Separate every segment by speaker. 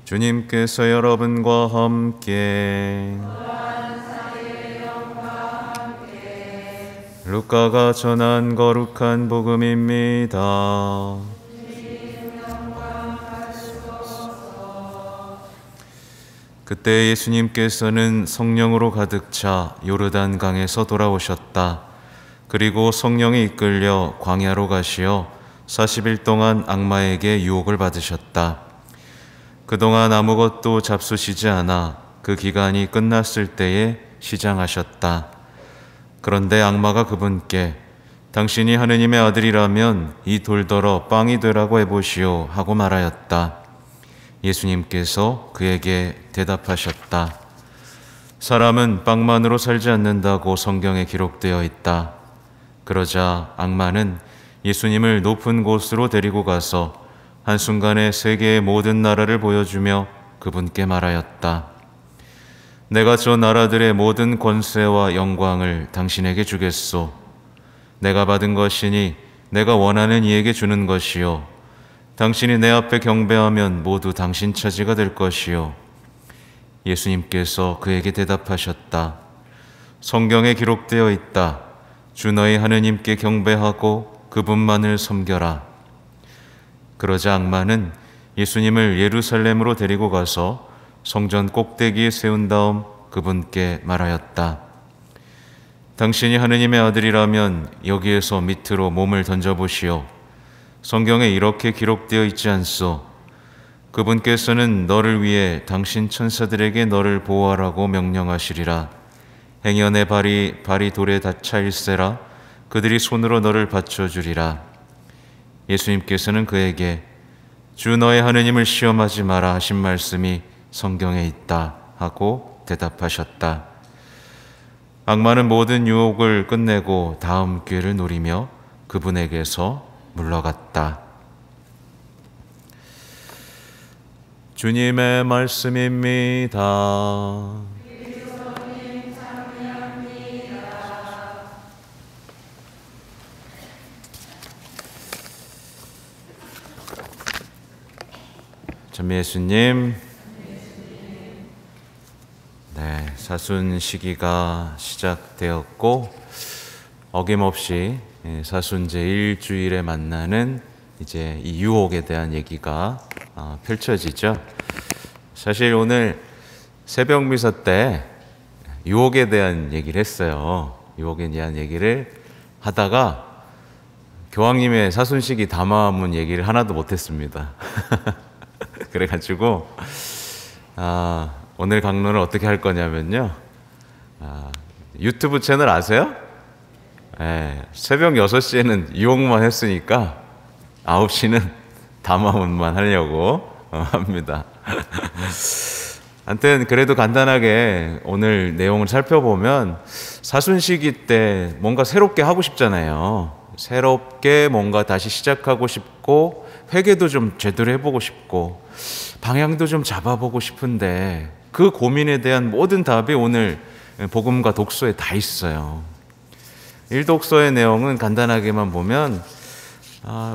Speaker 1: 주님께서 여러분과 함께 루카가 전한 거룩한 복음입니다. 그때 예수님께서는 성령으로 가득 차 요르단 강에서 돌아오셨다. 그리고 성령에 이끌려 광야로 가시어 40일 동안 악마에게 유혹을 받으셨다. 그동안 아무것도 잡수시지 않아 그 기간이 끝났을 때에 시장하셨다. 그런데 악마가 그분께 당신이 하느님의 아들이라면 이 돌더러 빵이 되라고 해보시오 하고 말하였다. 예수님께서 그에게 대답하셨다. 사람은 빵만으로 살지 않는다고 성경에 기록되어 있다. 그러자 악마는 예수님을 높은 곳으로 데리고 가서 한순간에 세계의 모든 나라를 보여주며 그분께 말하였다. 내가 저 나라들의 모든 권세와 영광을 당신에게 주겠소. 내가 받은 것이니 내가 원하는 이에게 주는 것이요. 당신이 내 앞에 경배하면 모두 당신 차지가 될 것이요. 예수님께서 그에게 대답하셨다. 성경에 기록되어 있다. 주 너희 하느님께 경배하고 그분만을 섬겨라. 그러자 악마는 예수님을 예루살렘으로 데리고 가서 성전 꼭대기에 세운 다음 그분께 말하였다. 당신이 하느님의 아들이라면 여기에서 밑으로 몸을 던져보시오. 성경에 이렇게 기록되어 있지 않소. 그분께서는 너를 위해 당신 천사들에게 너를 보호하라고 명령하시리라. 행연의 발이 돌에 닿차일세라. 그들이 손으로 너를 받쳐주리라. 예수님께서는 그에게 주 너의 하느님을 시험하지 마라 하신 말씀이 성경에 있다 하고 대답하셨다. 악마는 모든 유혹을 끝내고 다음 기회를 노리며 그분에게서 물러갔다. 주님의 말씀입니다. 참 예수님, 네, 사순 시기가 시작되었고 어김없이 사순 제1주일에 만나는 이제 이 유혹에 대한 얘기가 펼쳐지죠. 사실 오늘 새벽 미사 때 유혹에 대한 얘기를 했어요. 유혹에 대한 얘기를 하다가 교황님의 사순시기 담화문 얘기를 하나도 못했습니다. 그래가지고 오늘 강론을 어떻게 할 거냐면요, 유튜브 채널 아세요? 네, 새벽 6시에는 유혹만 했으니까 9시는 담화문만 하려고 합니다. 아무튼 그래도 간단하게 오늘 내용을 살펴보면 사순시기 때 뭔가 새롭게 하고 싶잖아요. 새롭게 뭔가 다시 시작하고 싶고 회개도 좀 제대로 해보고 싶고 방향도 좀 잡아보고 싶은데 그 고민에 대한 모든 답이 오늘 복음과 독서에 다 있어요. 1독서의 내용은 간단하게만 보면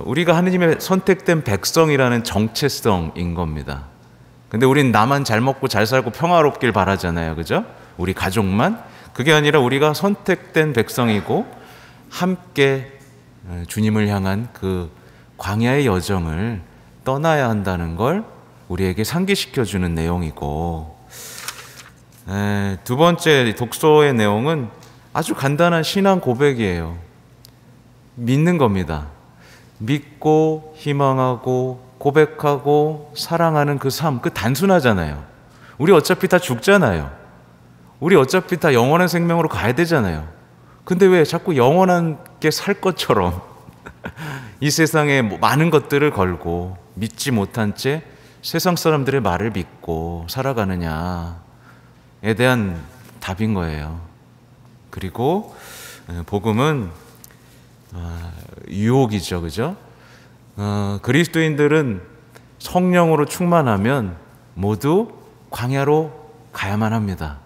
Speaker 1: 우리가 하느님의 선택된 백성이라는 정체성인 겁니다. 근데 우린 나만 잘 먹고 잘 살고 평화롭길 바라잖아요. 그죠? 우리 가족만. 그게 아니라 우리가 선택된 백성이고 함께 주님을 향한 그 광야의 여정을 떠나야 한다는 걸 우리에게 상기시켜주는 내용이고, 두 번째 독서의 내용은 아주 간단한 신앙 고백이에요. 믿는 겁니다. 믿고 희망하고 고백하고 사랑하는 그 삶, 그 단순하잖아요. 우리 어차피 다 죽잖아요. 우리 어차피 다 영원한 생명으로 가야 되잖아요. 근데 왜 자꾸 영원하게 살 것처럼 이 세상에 많은 것들을 걸고 믿지 못한 채 세상 사람들의 말을 믿고 살아가느냐에 대한 답인 거예요. 그리고 복음은 유혹이죠. 그죠? 그리스도인들은 성령으로 충만하면 모두 광야로 가야만 합니다.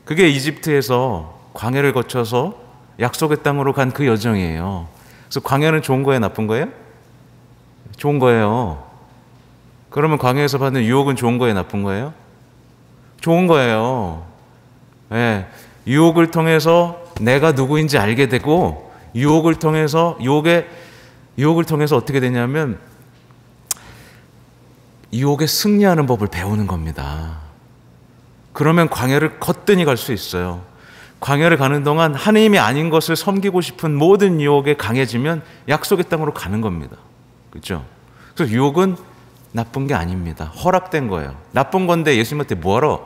Speaker 1: 그게 이집트에서 광야를 거쳐서 약속의 땅으로 간 그 여정이에요. 그래서 광야는 좋은 거예요, 나쁜 거예요? 좋은 거예요. 그러면 광야에서 받는 유혹은 좋은 거예요, 나쁜 거예요? 좋은 거예요. 예, 유혹을 통해서 내가 누구인지 알게 되고, 유혹을 통해서 어떻게 되냐면 유혹에 승리하는 법을 배우는 겁니다. 그러면 광야를 거뜬히 갈 수 있어요. 광야를 가는 동안 하나님이 아닌 것을 섬기고 싶은 모든 유혹에 강해지면 약속의 땅으로 가는 겁니다. 그렇죠? 그래서 유혹은 나쁜 게 아닙니다. 허락된 거예요. 나쁜 건데 예수님한테 뭐하러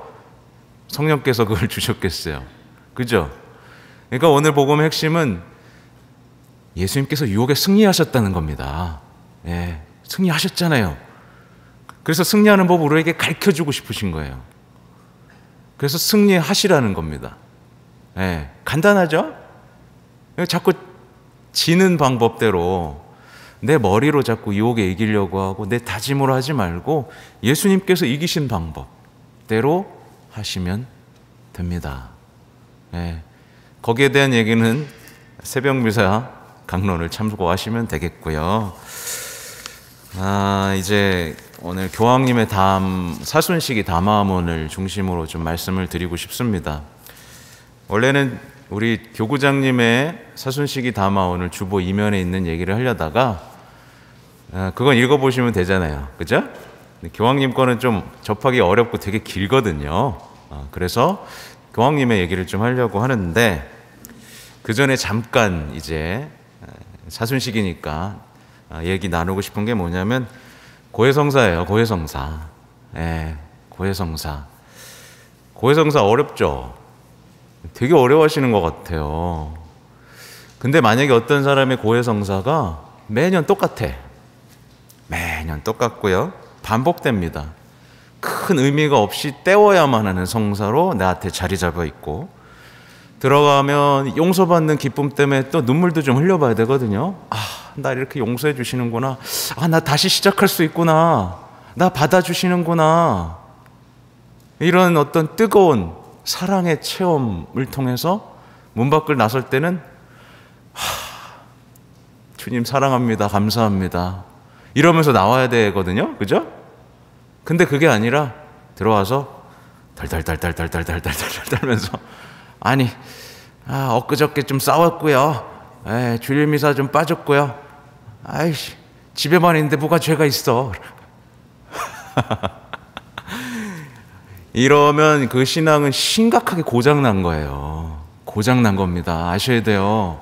Speaker 1: 성령께서 그걸 주셨겠어요. 그죠? 그러니까 오늘 복음의 핵심은 예수님께서 유혹에 승리하셨다는 겁니다. 예, 승리하셨잖아요. 그래서 승리하는 법을 우리에게 가르쳐주고 싶으신 거예요. 그래서 승리하시라는 겁니다. 예, 간단하죠? 자꾸 지는 방법대로 내 머리로 자꾸 유혹에 이기려고 하고 내 다짐으로 하지 말고 예수님께서 이기신 방법대로 하시면 됩니다. 예, 거기에 대한 얘기는 새벽 미사 강론을 참고하시면 되겠고요. 이제 오늘 교황님의 사순식이 담화문을 중심으로 좀 말씀을 드리고 싶습니다. 원래는 우리 교구장님의 사순식이 담화 오늘 주보 이면에 있는 얘기를 하려다가 그건 읽어보시면 되잖아요. 그죠? 교황님 거는 좀 접하기 어렵고 되게 길거든요. 그래서 교황님의 얘기를 좀 하려고 하는데, 그 전에 잠깐 이제 사순식이니까 얘기 나누고 싶은 게 뭐냐면 고해성사예요. 고해성사. 예, 고해성사. 고해성사 어렵죠? 되게 어려워하시는 것 같아요. 근데 만약에 어떤 사람의 고해성사가 매년 똑같아. 매년 똑같고요. 반복됩니다. 큰 의미가 없이 때워야만 하는 성사로 나한테 자리 잡아 있고, 들어가면 용서받는 기쁨 때문에 또 눈물도 좀 흘려봐야 되거든요. 나 이렇게 용서해 주시는구나. 나 다시 시작할 수 있구나. 나 받아주시는구나. 이런 어떤 뜨거운 사랑의 체험을 통해서 문 밖을 나설 때는 주님 사랑합니다. 감사합니다. 이러면서 나와야 되거든요. 그죠? 근데 그게 아니라 들어와서 덜덜덜덜덜덜덜덜 떨면서 엊그저께 좀 싸웠고요. 주일 미사 좀 빠졌고요. 아이씨, 집에만 있는데 뭐가 죄가 있어. 이러면 그 신앙은 심각하게 고장난 거예요. 고장난 겁니다. 아셔야 돼요.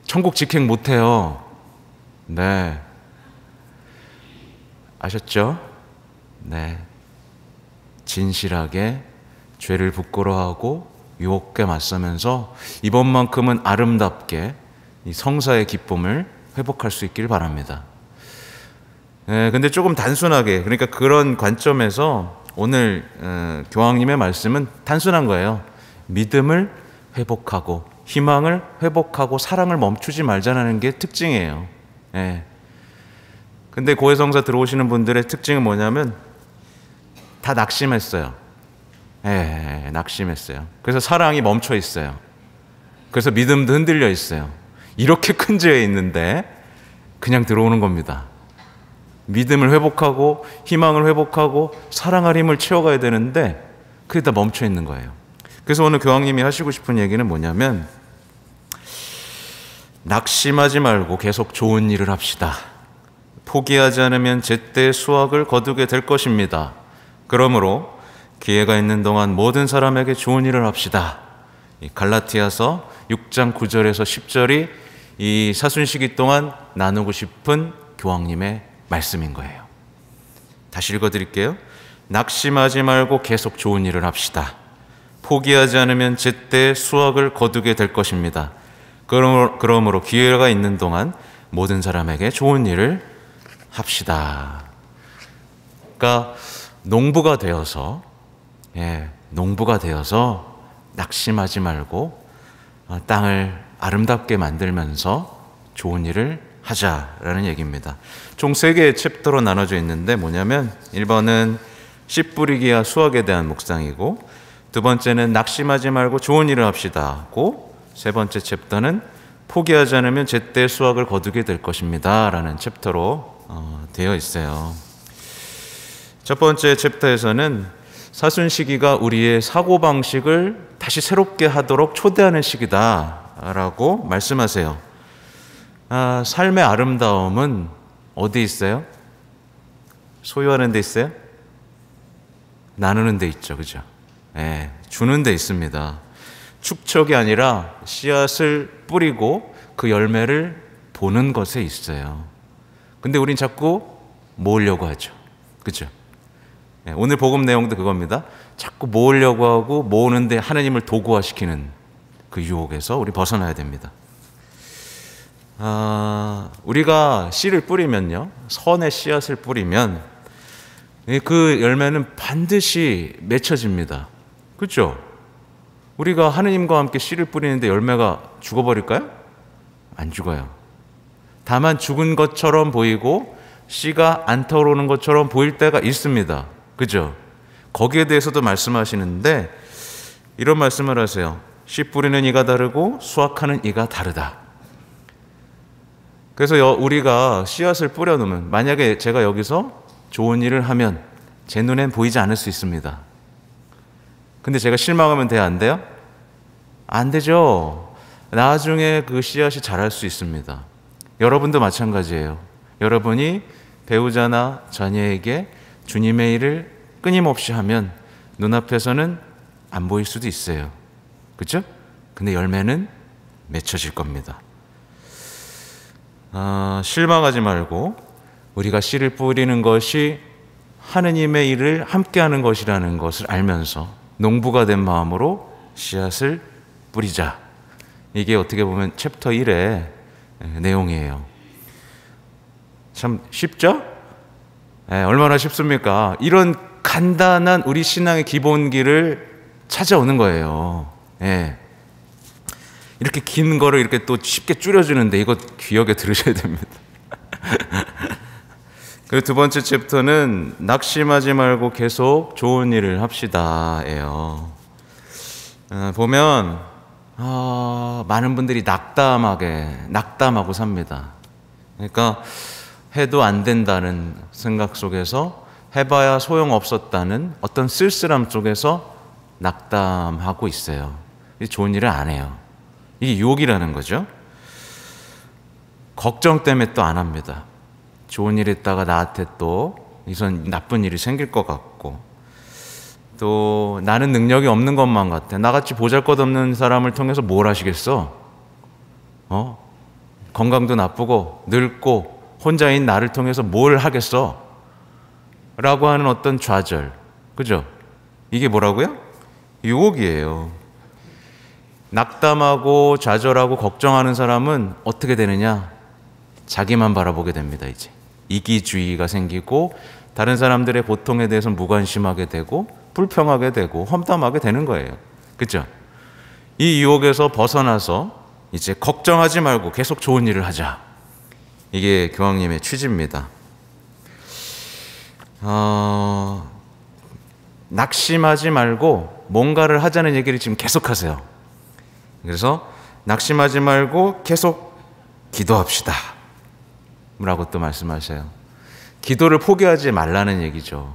Speaker 1: 천국 직행 못해요. 네. 아셨죠? 네. 진실하게 죄를 부끄러워하고 유혹에 맞서면서 이번만큼은 아름답게 이 성사의 기쁨을 회복할 수 있길 바랍니다. 근데 조금 단순하게, 그러니까 그런 관점에서 오늘 교황님의 말씀은 단순한 거예요. 믿음을 회복하고 희망을 회복하고 사랑을 멈추지 말자는 게 특징이에요. 근데 고해성사 들어오시는 분들의 특징은 뭐냐면 다 낙심했어요. 낙심했어요. 그래서 사랑이 멈춰 있어요. 그래서 믿음도 흔들려 있어요. 이렇게 큰 죄에 있는데 그냥 들어오는 겁니다. 믿음을 회복하고 희망을 회복하고 사랑할 힘을 채워가야 되는데 그게 다 멈춰 있는 거예요. 그래서 오늘 교황님이 하시고 싶은 얘기는 뭐냐면, 낙심하지 말고 계속 좋은 일을 합시다. 포기하지 않으면 제때 수확을 거두게 될 것입니다. 그러므로 기회가 있는 동안 모든 사람에게 좋은 일을 합시다. 이 갈라티아서 6장 9절에서 10절이 이 사순시기 동안 나누고 싶은 교황님의 말씀인 거예요. 다시 읽어드릴게요. 낙심하지 말고 계속 좋은 일을 합시다. 포기하지 않으면 제때 수확을 거두게 될 것입니다. 그러므로 기회가 있는 동안 모든 사람에게 좋은 일을 합시다. 그러니까 농부가 되어서 낙심하지 말고 땅을 아름답게 만들면서 좋은 일을 하자라는 얘기입니다. 총 3개의 챕터로 나눠져 있는데 뭐냐면 1번은 씨 뿌리기와 수확에 대한 묵상이고, 2번째는 낙심하지 말고 좋은 일을 합시다고, 3번째 챕터는 포기하지 않으면 제때 수확을 거두게 될 것입니다 라는 챕터로 되어 있어요. 첫 번째 챕터에서는 사순 시기가 우리의 사고방식을 다시 새롭게 하도록 초대하는 시기다라고 말씀하세요. 삶의 아름다움은 어디 있어요? 소유하는 데 있어요? 나누는 데 있죠. 그죠? 예, 주는 데 있습니다. 축적이 아니라 씨앗을 뿌리고 그 열매를 보는 것에 있어요. 근데 우린 자꾸 모으려고 하죠. 그죠? 예, 오늘 복음 내용도 그겁니다. 자꾸 모으려고 하고 모으는데 하나님을 도구화시키는 그 유혹에서 우리 벗어나야 됩니다. 우리가 씨를 뿌리면요, 선의 씨앗을 뿌리면 그 열매는 반드시 맺혀집니다. 그렇죠? 우리가 하느님과 함께 씨를 뿌리는데 열매가 죽어버릴까요? 안 죽어요. 다만 죽은 것처럼 보이고 씨가 안 터오르는 것처럼 보일 때가 있습니다. 그죠? 거기에 대해서도 말씀하시는데 이런 말씀을 하세요. 씨 뿌리는 이가 다르고 수확하는 이가 다르다. 그래서 우리가 씨앗을 뿌려놓으면, 만약에 제가 여기서 좋은 일을 하면 제 눈엔 보이지 않을 수 있습니다. 근데 제가 실망하면 돼요? 안 돼요? 안 되죠. 나중에 그 씨앗이 자랄 수 있습니다. 여러분도 마찬가지예요. 여러분이 배우자나 자녀에게 주님의 일을 끊임없이 하면 눈앞에서는 안 보일 수도 있어요. 그렇죠? 근데 열매는 맺혀질 겁니다. 실망하지 말고 우리가 씨를 뿌리는 것이 하느님의 일을 함께하는 것이라는 것을 알면서 농부가 된 마음으로 씨앗을 뿌리자. 이게 어떻게 보면 챕터 1의 내용이에요. 참 쉽죠? 얼마나 쉽습니까? 이런 간단한 우리 신앙의 기본기를 찾아오는 거예요. 이렇게 긴 거를 이렇게 또 쉽게 줄여주는데 이거 기억에 들으셔야 됩니다. 그리고 두 번째 챕터는 낙심하지 말고 계속 좋은 일을 합시다예요. 보면 많은 분들이 낙담하고 삽니다. 그러니까 해도 안 된다는 생각 속에서, 해봐야 소용없었다는 어떤 쓸쓸함 속에서 낙담하고 있어요. 좋은 일을 안 해요. 이게 유혹이라는 거죠. 걱정 때문에 또 안 합니다. 좋은 일 했다가 나한테 또 이선 나쁜 일이 생길 것 같고, 또 나는 능력이 없는 것만 같아. 나같이 보잘것없는 사람을 통해서 뭘 하시겠어? 건강도 나쁘고 늙고 혼자인 나를 통해서 뭘 하겠어? 라고 하는 어떤 좌절. 그죠? 이게 뭐라고요? 유혹이에요. 낙담하고 좌절하고 걱정하는 사람은 어떻게 되느냐? 자기만 바라보게 됩니다. 이제 이기주의가 생기고 다른 사람들의 고통에 대해서 무관심하게 되고 불평하게 되고 험담하게 되는 거예요. 그렇죠? 이 유혹에서 벗어나서 이제 걱정하지 말고 계속 좋은 일을 하자. 이게 교황님의 취지입니다. 낙심하지 말고 뭔가를 하자는 얘기를 지금 계속하세요. 그래서 낙심하지 말고 계속 기도합시다 라고 또 말씀하셔요. 기도를 포기하지 말라는 얘기죠.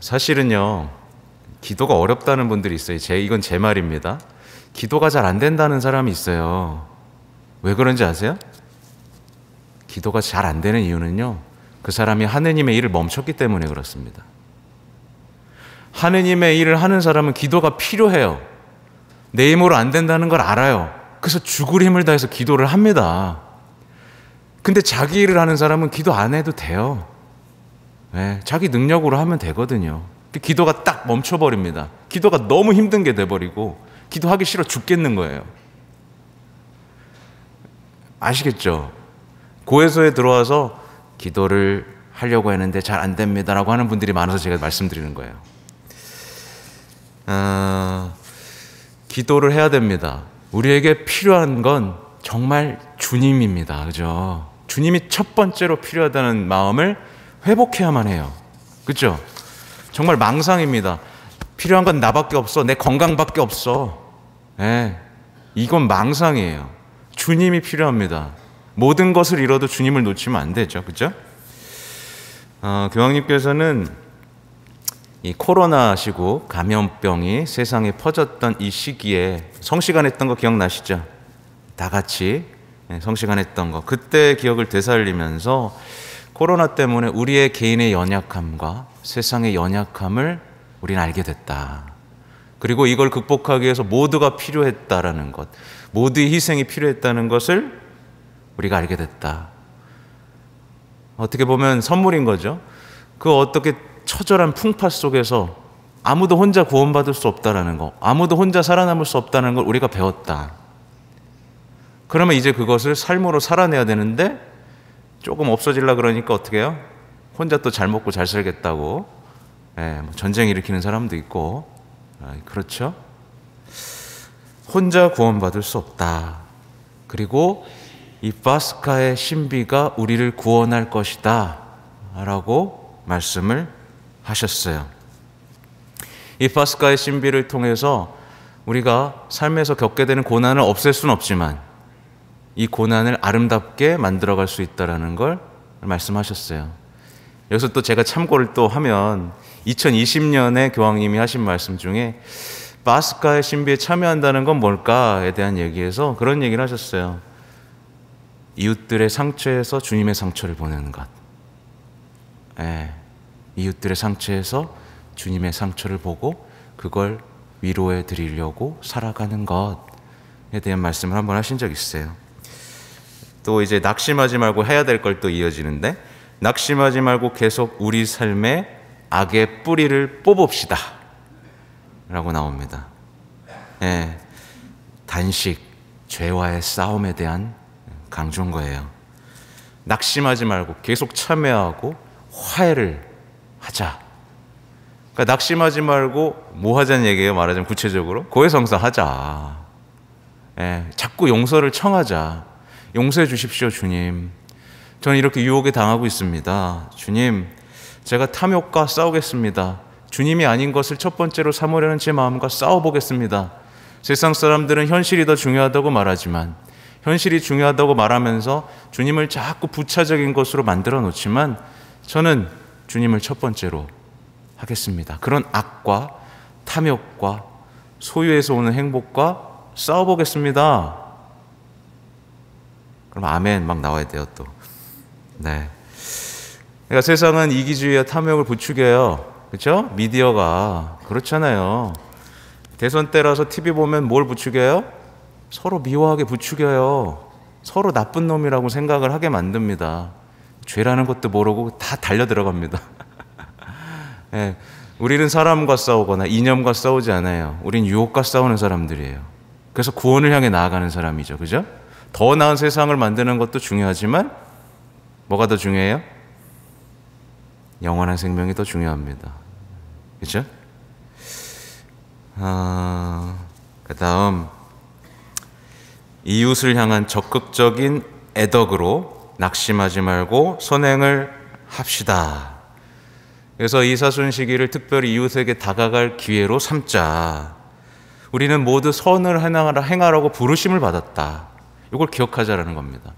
Speaker 1: 사실은요, 기도가 어렵다는 분들이 있어요. 이건 제 말입니다. 기도가 잘 안 된다는 사람이 있어요. 왜 그런지 아세요? 기도가 잘 안 되는 이유는요, 그 사람이 하느님의 일을 멈췄기 때문에 그렇습니다. 하느님의 일을 하는 사람은 기도가 필요해요. 내 힘으로 안 된다는 걸 알아요. 그래서 죽을 힘을 다해서 기도를 합니다. 근데 자기 일을 하는 사람은 기도 안 해도 돼요. 자기 능력으로 하면 되거든요. 기도가 딱 멈춰버립니다. 기도가 너무 힘든 게 돼버리고 기도하기 싫어 죽겠는 거예요. 아시겠죠? 고해소에 들어와서 기도를 하려고 했는데 잘 안 됩니다라고 하는 분들이 많아서 제가 말씀드리는 거예요. 기도를 해야 됩니다. 우리에게 필요한 건 정말 주님입니다. 그죠? 주님이 첫 번째로 필요하다는 마음을 회복해야만 해요. 그죠? 정말 망상입니다. 필요한 건 나밖에 없어. 내 건강밖에 없어. 이건 망상이에요. 주님이 필요합니다. 모든 것을 잃어도 주님을 놓치면 안 되죠. 그죠? 교황님께서는 이 코로나 시국 감염병이 세상에 퍼졌던 이 시기에 성시간했던 거 기억나시죠? 다 같이 성시간했던 거, 그때 기억을 되살리면서 코로나 때문에 우리의 개인의 연약함과 세상의 연약함을 우리는 알게 됐다. 그리고 이걸 극복하기 위해서 모두가 필요했다라는 것, 모두의 희생이 필요했다는 것을 우리가 알게 됐다. 어떻게 보면 선물인 거죠. 그 어떻게 처절한 풍파 속에서 아무도 혼자 구원받을 수 없다라는 거, 아무도 혼자 살아남을 수 없다는 걸 우리가 배웠다. 그러면 이제 그것을 삶으로 살아내야 되는데 조금 없어지려 그러니까 어떻게 해요? 혼자 또 잘 먹고 잘 살겠다고 전쟁 일으키는 사람도 있고, 그렇죠? 혼자 구원받을 수 없다. 그리고 이 파스카의 신비가 우리를 구원할 것이다 라고 말씀을 하셨어요. 이 파스카의 신비를 통해서 우리가 삶에서 겪게 되는 고난을 없앨 수는 없지만 이 고난을 아름답게 만들어갈 수 있다는 걸 말씀하셨어요. 여기서 또 제가 참고를 또 하면 2020년에 교황님이 하신 말씀 중에 파스카의 신비에 참여한다는 건 뭘까에 대한 얘기에서 그런 얘기를 하셨어요. 이웃들의 상처에서 주님의 상처를 보내는 것. 이웃들의 상처에서 주님의 상처를 보고 그걸 위로해 드리려고 살아가는 것에 대한 말씀을 한번 하신 적 있어요. 또 이제 낙심하지 말고 해야 될 걸 또 이어지는데, 낙심하지 말고 계속 우리 삶에 악의 뿌리를 뽑읍시다 라고 나옵니다. 단식, 죄와의 싸움에 대한 강조인 거예요. 낙심하지 말고 계속 참여하고 화해를 하자. 그러니까 낙심하지 말고 뭐 하자는 얘기예요? 말하자면 구체적으로 고해성사하자. 자꾸 용서를 청하자. 용서해 주십시오, 주님. 저는 이렇게 유혹에 당하고 있습니다. 주님, 제가 탐욕과 싸우겠습니다. 주님이 아닌 것을 첫 번째로 삼으려는 제 마음과 싸워보겠습니다. 세상 사람들은 현실이 더 중요하다고 말하지만, 현실이 중요하다고 말하면서 주님을 자꾸 부차적인 것으로 만들어 놓지만 저는 주님을 첫 번째로 하겠습니다. 그런 악과 탐욕과 소유에서 오는 행복과 싸워보겠습니다. 그럼 아멘 막 나와야 돼요 또. 그러니까 세상은 이기주의와 탐욕을 부추겨요. 그렇죠? 미디어가 그렇잖아요. 대선 때라서 TV 보면 뭘 부추겨요? 서로 미워하게 부추겨요. 서로 나쁜 놈이라고 생각을 하게 만듭니다. 죄라는 것도 모르고 다 달려 들어갑니다. 우리는 사람과 싸우거나 이념과 싸우지 않아요. 우린 유혹과 싸우는 사람들이에요. 그래서 구원을 향해 나아가는 사람이죠. 그죠? 더 나은 세상을 만드는 것도 중요하지만 뭐가 더 중요해요? 영원한 생명이 더 중요합니다. 그죠? 그 다음, 이웃을 향한 적극적인 애덕으로 낙심하지 말고 선행을 합시다. 그래서 이 사순 시기를 특별히 이웃에게 다가갈 기회로 삼자. 우리는 모두 선을 행하라고 부르심을 받았다. 이걸 기억하자라는 겁니다.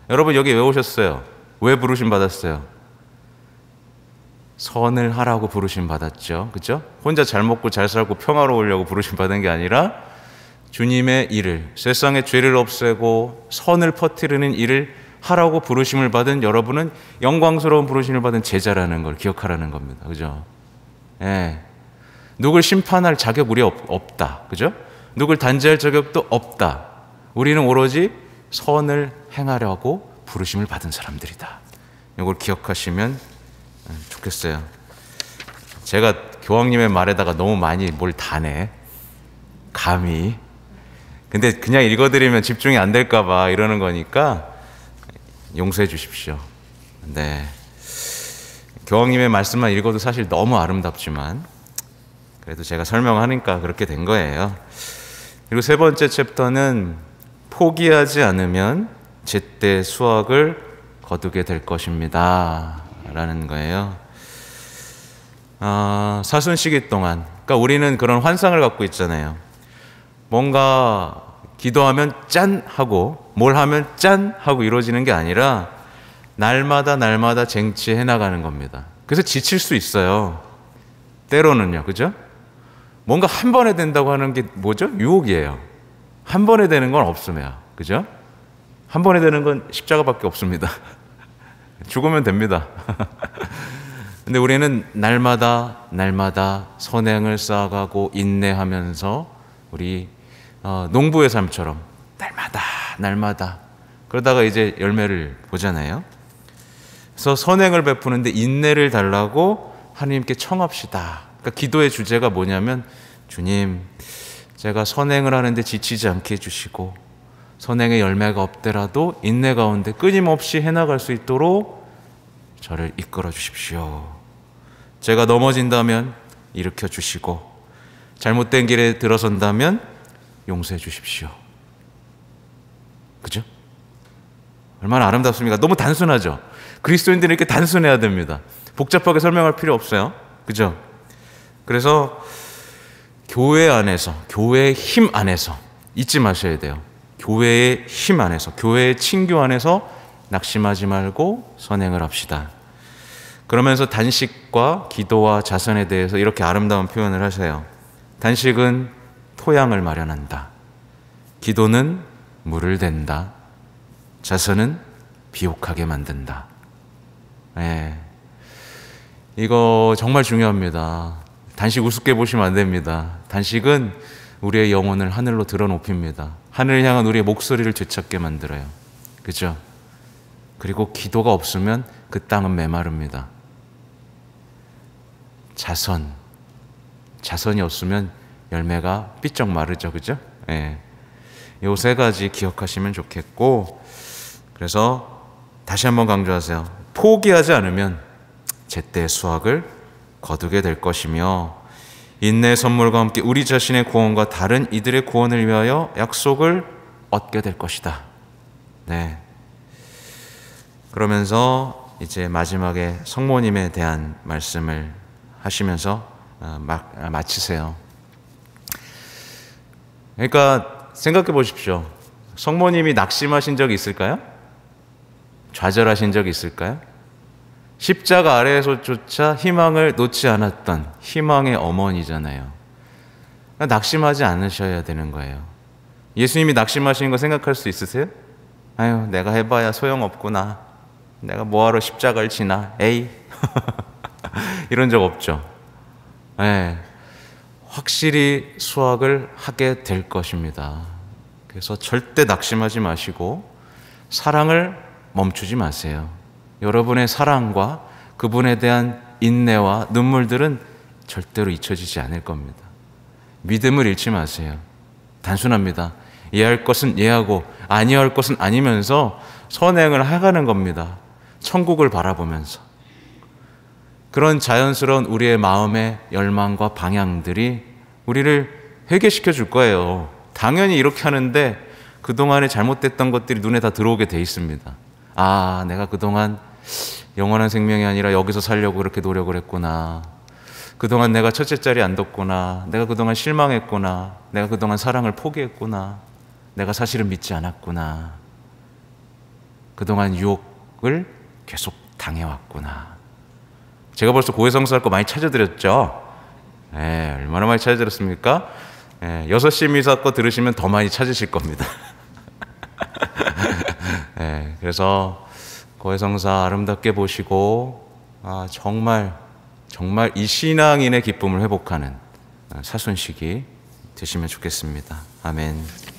Speaker 1: 여러분 여기 왜 오셨어요? 왜 부르심 받았어요? 선을 하라고 부르심 받았죠. 그렇죠? 혼자 잘 먹고 잘 살고 평화로우려고 부르심 받은 게 아니라 주님의 일을, 세상의 죄를 없애고 선을 퍼뜨리는 일을 하라고 부르심을 받은 여러분은 영광스러운 부르심을 받은 제자라는 걸 기억하라는 겁니다. 그죠? 누굴 심판할 자격 우리 없다. 그죠? 누굴 단죄할 자격도 없다. 우리는 오로지 선을 행하려고 부르심을 받은 사람들이다. 이걸 기억하시면 좋겠어요. 제가 교황님의 말에다가 너무 많이 뭘 다네. 감히. 근데 그냥 읽어드리면 집중이 안 될까 봐 이러는 거니까 용서해 주십시오. 교황님의 말씀만 읽어도 사실 너무 아름답지만 그래도 제가 설명하니까 그렇게 된 거예요. 그리고 세 번째 챕터는 포기하지 않으면 제때 수확을 거두게 될 것입니다 라는 거예요. 사순 시기 동안, 그러니까 우리는 그런 환상을 갖고 있잖아요. 뭔가 기도하면 짠 하고 뭘 하면 짠 하고 이루어지는 게 아니라 날마다 쟁취해 나가는 겁니다. 그래서 지칠 수 있어요. 때로는요. 그죠? 뭔가 한 번에 된다고 하는 게 뭐죠? 유혹이에요. 한 번에 되는 건 없으면. 그죠? 한 번에 되는 건 십자가밖에 없습니다. 죽으면 됩니다. 근데 우리는 날마다 선행을 쌓아가고 인내하면서 우리 농부의 삶처럼 날마다 그러다가 이제 열매를 보잖아요. 그래서 선행을 베푸는데 인내를 달라고 하나님께 청합시다. 그러니까 기도의 주제가 뭐냐면, 주님, 제가 선행을 하는데 지치지 않게 해주시고 선행의 열매가 없더라도 인내 가운데 끊임없이 해나갈 수 있도록 저를 이끌어 주십시오. 제가 넘어진다면 일으켜 주시고 잘못된 길에 들어선다면 용서해 주십시오. 그죠? 얼마나 아름답습니까? 너무 단순하죠? 그리스도인들은 이렇게 단순해야 됩니다. 복잡하게 설명할 필요 없어요. 그죠? 그래서 교회 안에서, 교회의 힘 안에서 잊지 마셔야 돼요. 교회의 힘 안에서, 교회의 친교 안에서 낙심하지 말고 선행을 합시다. 그러면서 단식과 기도와 자선에 대해서 이렇게 아름다운 표현을 하세요. 단식은 토양을 마련한다. 기도는 물을 댄다. 자선은 비옥하게 만든다. 네. 이거 정말 중요합니다. 단식 우습게 보시면 안 됩니다. 단식은 우리의 영혼을 하늘로 들어높입니다. 하늘을 향한 우리의 목소리를 되찾게 만들어요. 그죠? 그리고 기도가 없으면 그 땅은 메마릅니다. 자선이 없으면 열매가 삐쩍 마르죠. 그죠? 예. 요 세 가지 기억하시면 좋겠고, 그래서 다시 한번 강조하세요. 포기하지 않으면 제때의 수확을 거두게 될 것이며, 인내의 선물과 함께 우리 자신의 구원과 다른 이들의 구원을 위하여 약속을 얻게 될 것이다. 네. 그러면서 이제 마지막에 성모님에 대한 말씀을 하시면서 마치세요. 그러니까 생각해 보십시오. 성모님이 낙심하신 적이 있을까요? 좌절하신 적이 있을까요? 십자가 아래에서조차 희망을 놓지 않았던 희망의 어머니잖아요. 낙심하지 않으셔야 되는 거예요. 예수님이 낙심하시는 거 생각할 수 있으세요? 아유, 내가 해봐야 소용없구나. 내가 뭐하러 십자가를 지나. 에이. 이런 적 없죠. 네. 확실히 수확을 하게 될 것입니다. 그래서 절대 낙심하지 마시고 사랑을 멈추지 마세요. 여러분의 사랑과 그분에 대한 인내와 눈물들은 절대로 잊혀지지 않을 겁니다. 믿음을 잃지 마세요. 단순합니다. 이해할 것은 이해하고 아니할 것은 아니면서 선행을 해가는 겁니다. 천국을 바라보면서. 그런 자연스러운 우리의 마음의 열망과 방향들이 우리를 회개시켜 줄 거예요. 당연히 이렇게 하는데 그동안에 잘못됐던 것들이 눈에 다 들어오게 돼 있습니다. 아, 내가 그동안 영원한 생명이 아니라 여기서 살려고 그렇게 노력을 했구나. 그동안 내가 첫째 자리 안 뒀구나. 내가 그동안 실망했구나. 내가 그동안 사랑을 포기했구나. 내가 사실은 믿지 않았구나. 그동안 유혹을 계속 당해왔구나. 제가 벌써 고해성사 할 거 많이 찾아드렸죠? 네, 얼마나 많이 찾아드렸습니까? 네, 6시 미사 거 들으시면 더 많이 찾으실 겁니다. 네, 그래서 고해성사 아름답게 보시고 정말 이 신앙인의 기쁨을 회복하는 사순식이 되시면 좋겠습니다. 아멘.